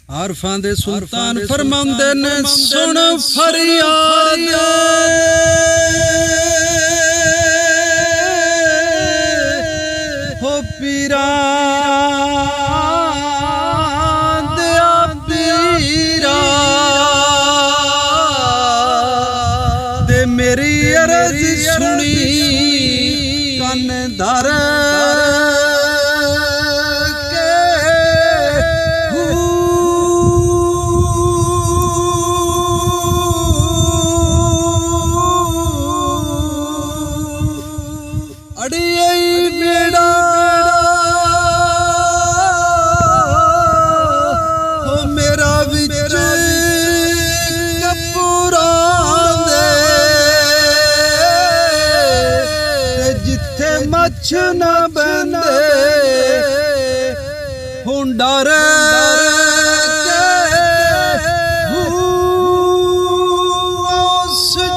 आरफां दे सुल्तान फरमाउंदे ने सुन फरियाद हो पीरा दया पीरा ते मेरी अर्ज सुनी कन धर मछ न बंदे हुण डर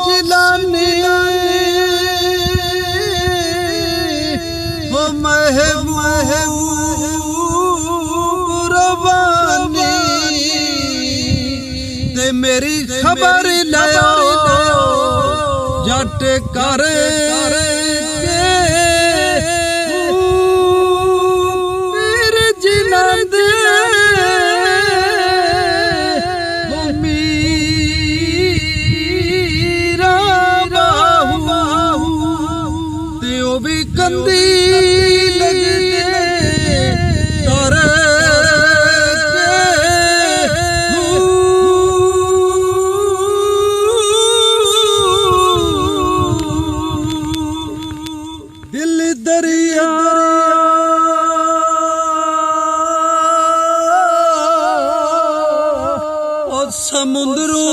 जिलानी हो रवानी ते मेरी खबर लियो जट कर कंदी लगदे तर दिल दरिया और समुद्रों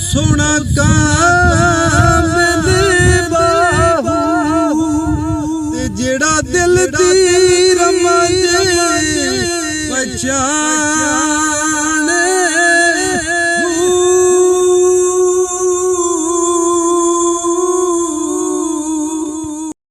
सोना का